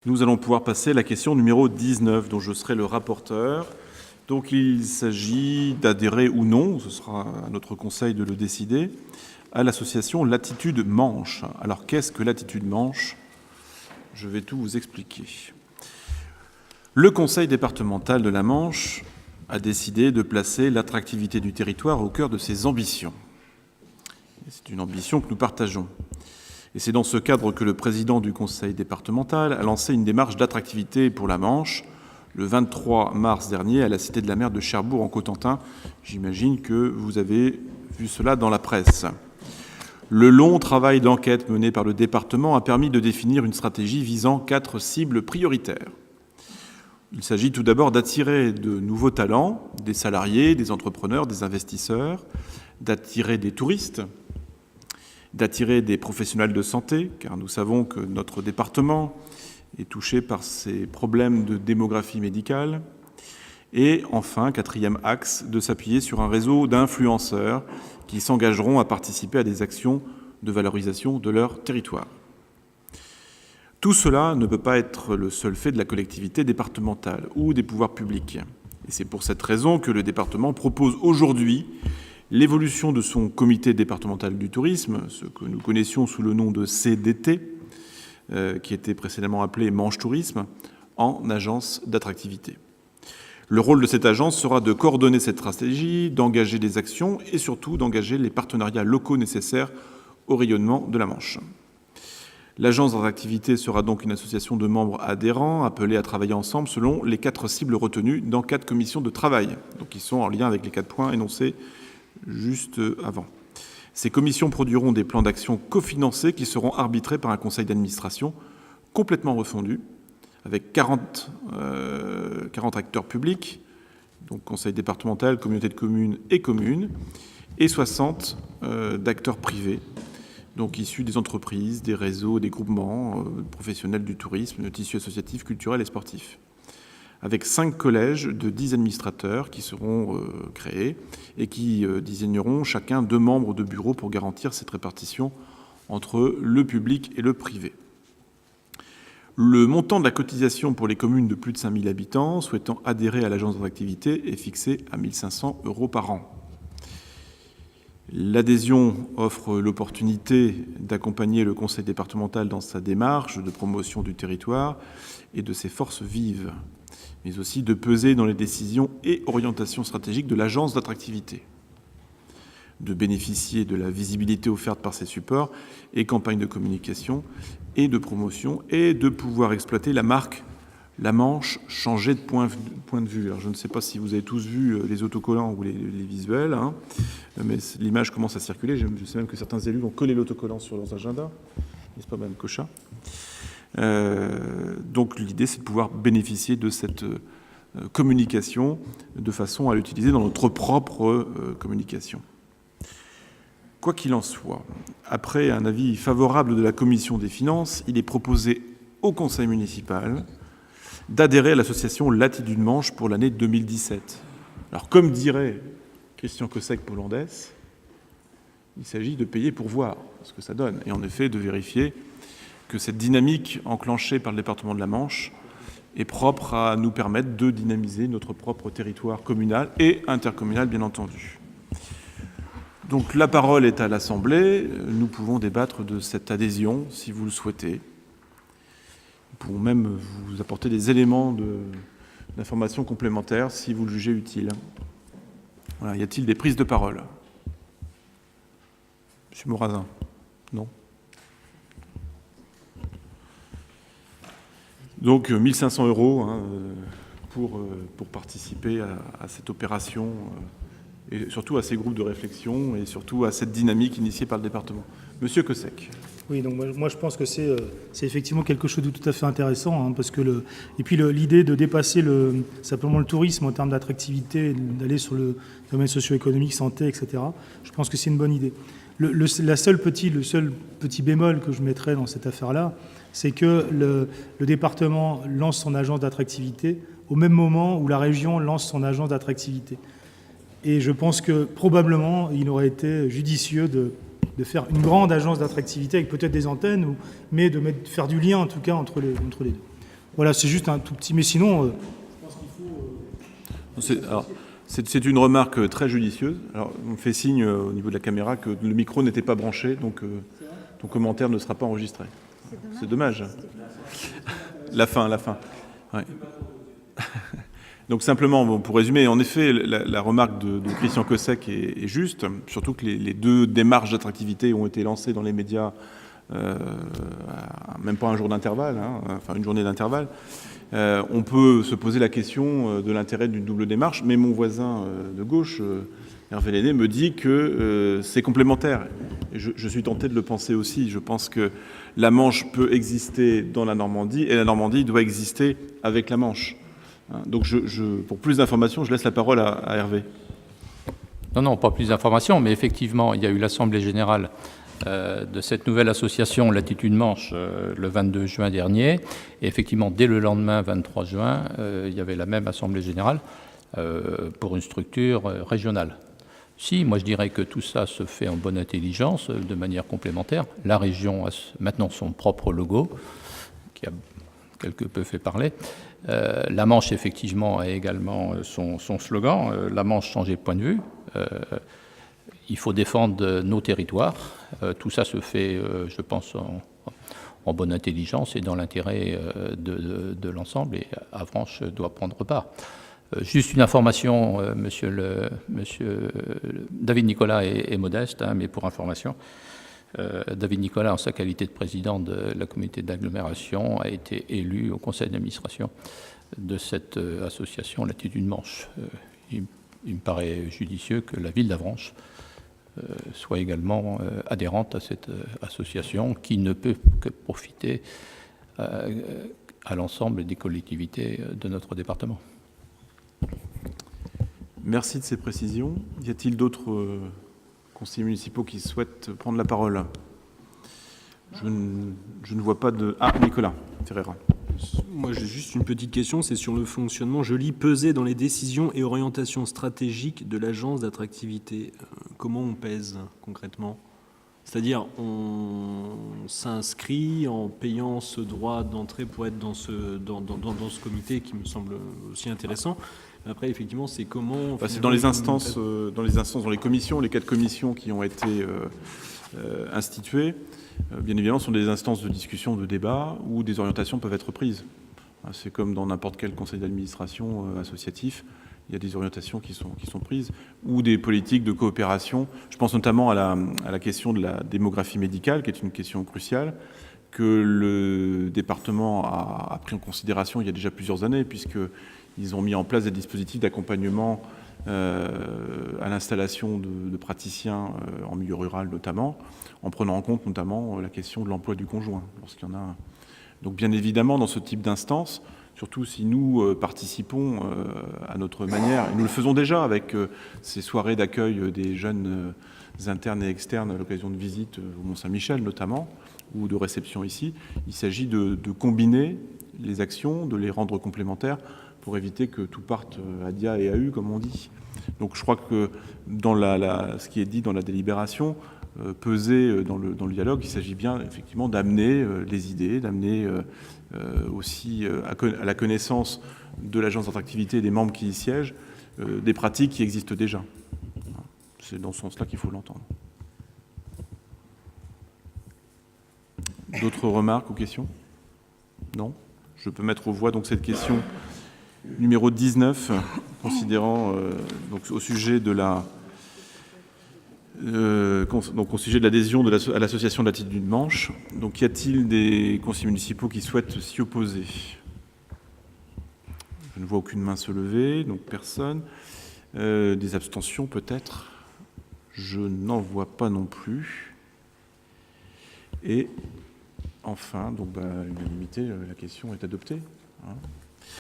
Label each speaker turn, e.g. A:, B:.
A: Nous allons pouvoir passer à la question numéro 19, dont je serai le rapporteur. Donc il s'agit d'adhérer ou non, ce sera à notre conseil de le décider, à l'association Latitude Manche. Alors qu'est-ce que Latitude Manche ? Je vais tout vous expliquer. Le conseil départemental de la Manche a décidé de placer l'attractivité du territoire au cœur de ses ambitions. C'est une ambition que nous partageons. Et c'est dans ce cadre que le président du conseil départemental a lancé une démarche d'attractivité pour la Manche le 23 mars dernier à la Cité de la Mer de Cherbourg en Cotentin. J'imagine que vous avez vu cela dans la presse. Le long travail d'enquête mené par le département a permis de définir une stratégie visant 4 cibles prioritaires. Il s'agit tout d'abord d'attirer de nouveaux talents, des salariés, des entrepreneurs, des investisseurs, d'attirer des touristes, d'attirer des professionnels de santé, car nous savons que notre département est touché par ces problèmes de démographie médicale. Et enfin, 4e axe, de s'appuyer sur un réseau d'influenceurs qui s'engageront à participer à des actions de valorisation de leur territoire. Tout cela ne peut pas être le seul fait de la collectivité départementale ou des pouvoirs publics. Et c'est pour cette raison que le département propose aujourd'hui l'évolution de son comité départemental du tourisme, ce que nous connaissions sous le nom de CDT, qui était précédemment appelé Manche Tourisme, en agence d'attractivité. Le rôle de cette agence sera de coordonner cette stratégie, d'engager des actions et surtout d'engager les partenariats locaux nécessaires au rayonnement de la Manche. L'agence d'attractivité sera donc une association de membres adhérents appelés à travailler ensemble selon les 4 cibles retenues dans 4 commissions de travail, donc qui sont en lien avec les 4 points énoncés juste avant. Ces commissions produiront des plans d'action cofinancés qui seront arbitrés par un conseil d'administration complètement refondu, avec 40 acteurs publics, donc conseil départemental, communauté de communes et communes, et 60 d'acteurs privés, donc issus des entreprises, des réseaux, des groupements professionnels du tourisme, du tissu associatif, culturel et sportif, avec 5 collèges de 10 administrateurs qui seront créés et qui désigneront chacun 2 membres de bureau pour garantir cette répartition entre le public et le privé. Le montant de la cotisation pour les communes de plus de 5 000 habitants souhaitant adhérer à l'agence d'attractivité est fixé à 1 500 € par an. L'adhésion offre l'opportunité d'accompagner le conseil départemental dans sa démarche de promotion du territoire et de ses forces vives, mais aussi de peser dans les décisions et orientations stratégiques de l'agence d'attractivité, de bénéficier de la visibilité offerte par ces supports et campagnes de communication et de promotion, et de pouvoir exploiter la marque La Manche changer de point de vue. Alors, je ne sais pas si vous avez tous vu les autocollants ou les visuels, mais l'image commence à circuler. Je sais même que certains élus ont collé l'autocollant sur leurs agendas, n'est-ce pas, Mme Cochat ? Donc l'idée, c'est de pouvoir bénéficier de cette communication de façon à l'utiliser dans notre propre communication. Quoi qu'il en soit, après un avis favorable de la Commission des finances, il est proposé au Conseil municipal d'adhérer à l'association Latitude Manche pour l'année 2017. Alors, comme dirait Christian Cossec-Polandès, il s'agit de payer pour voir ce que ça donne, et en effet de vérifier que cette dynamique enclenchée par le département de la Manche est propre à nous permettre de dynamiser notre propre territoire communal et intercommunal, bien entendu. Donc la parole est à l'Assemblée. Nous pouvons débattre de cette adhésion, si vous le souhaitez. Nous pouvons même vous apporter des éléments d'information complémentaires, si vous le jugez utile. Voilà. Y a-t-il des prises de parole ? Monsieur Morazin ? Non ? Donc 1 500 € pour participer à cette opération et surtout à ces groupes de réflexion et surtout à cette dynamique initiée par le département. Monsieur Cossec.
B: Oui, donc moi je pense que c'est effectivement quelque chose de tout à fait intéressant, parce que et puis l'idée de dépasser simplement le tourisme en termes d'attractivité, d'aller sur le domaine socio-économique, santé, etc. Je pense que c'est une bonne idée. Le seul petit bémol que je mettrais dans cette affaire-là, c'est que le département lance son agence d'attractivité au même moment où la région lance son agence d'attractivité. Et je pense que probablement il aurait été judicieux de faire une grande agence d'attractivité avec peut-être des antennes, mais de faire du lien en tout cas entre les deux. Voilà, c'est juste un tout petit... Mais sinon...
A: C'est une remarque très judicieuse. Alors, on me fait signe au niveau de la caméra que le micro n'était pas branché, donc ton commentaire ne sera pas enregistré. C'est dommage. La fin. Ouais. Donc simplement, bon, pour résumer, en effet, la remarque de Christian Cossec est juste, surtout que les deux démarches d'attractivité ont été lancées dans les médias, même pas un jour d'intervalle, enfin une journée d'intervalle. On peut se poser la question de l'intérêt d'une double démarche, mais mon voisin de gauche, Hervé Lenné, me dit que c'est complémentaire. Et je suis tenté de le penser aussi. Je pense que la Manche peut exister dans la Normandie et la Normandie doit exister avec la Manche. Donc pour plus d'informations, je laisse la parole à Hervé.
C: Non, pas plus d'informations, mais effectivement, il y a eu l'Assemblée générale de cette nouvelle association Latitude Manche le 22 juin dernier. Et effectivement, dès le lendemain, 23 juin, il y avait la même Assemblée générale pour une structure régionale. Si, moi je dirais que tout ça se fait en bonne intelligence, de manière complémentaire. La région a maintenant son propre logo, qui a quelque peu fait parler. La Manche, effectivement, a également son slogan, la Manche changer de point de vue. Il faut défendre nos territoires. Tout ça se fait, je pense, en bonne intelligence et dans l'intérêt de l'ensemble. Et Avranches doit prendre part. Juste une information, monsieur David Nicolas est modeste, mais pour information, David Nicolas, en sa qualité de président de la communauté d'agglomération, a été élu au conseil d'administration de cette association Latitude Manche. Il me paraît judicieux que la ville d'Avranches soit également adhérente à cette association qui ne peut que profiter à l'ensemble des collectivités de notre département.
A: Merci de ces précisions. Y a-t-il d'autres conseillers municipaux qui souhaitent prendre la parole? Je ne vois pas de... Ah, Nicolas Ferreira.
D: Moi, j'ai juste une petite question, c'est sur le fonctionnement. Je lis peser dans les décisions et orientations stratégiques de l'agence d'attractivité. Comment on pèse concrètement? C'est-à-dire, on s'inscrit en payant ce droit d'entrée pour être dans ce comité qui me semble aussi intéressant. Après, effectivement, c'est comment...
A: C'est dans les instances, dans les commissions, les 4 commissions qui ont été instituées. Bien évidemment, ce sont des instances de discussion, de débat, où des orientations peuvent être prises. C'est comme dans n'importe quel conseil d'administration associatif, il y a des orientations qui sont prises, ou des politiques de coopération. Je pense notamment à la question de la démographie médicale, qui est une question cruciale, que le département a pris en considération il y a déjà plusieurs années, puisqu'ils ont mis en place des dispositifs d'accompagnement à l'installation de praticiens en milieu rural notamment, en prenant en compte notamment la question de l'emploi du conjoint, lorsqu'il y en a un. Donc bien évidemment, dans ce type d'instance, surtout si nous participons à notre manière, et nous le faisons déjà avec ces soirées d'accueil des jeunes internes et externes à l'occasion de visites au Mont-Saint-Michel notamment, ou de réception ici, il s'agit de combiner les actions, de les rendre complémentaires pour éviter que tout parte à dia et à u, comme on dit. Donc je crois que dans ce qui est dit dans la délibération, peser dans le dialogue, il s'agit bien effectivement d'amener les idées, d'amener aussi à la connaissance de l'agence d'attractivité et des membres qui y siègent, des pratiques qui existent déjà. C'est dans ce sens-là qu'il faut l'entendre. D'autres remarques ou questions? Non? Je peux mettre aux voix donc cette question numéro 19, considérant donc au sujet de au sujet de l'adhésion à l'association de Latitude Manche. Donc, y a-t-il des conseillers municipaux qui souhaitent s'y opposer? Je ne vois aucune main se lever, donc personne. Des abstentions peut-être? Je n'en vois pas non plus. Et enfin, donc, unanimité, la question est adoptée.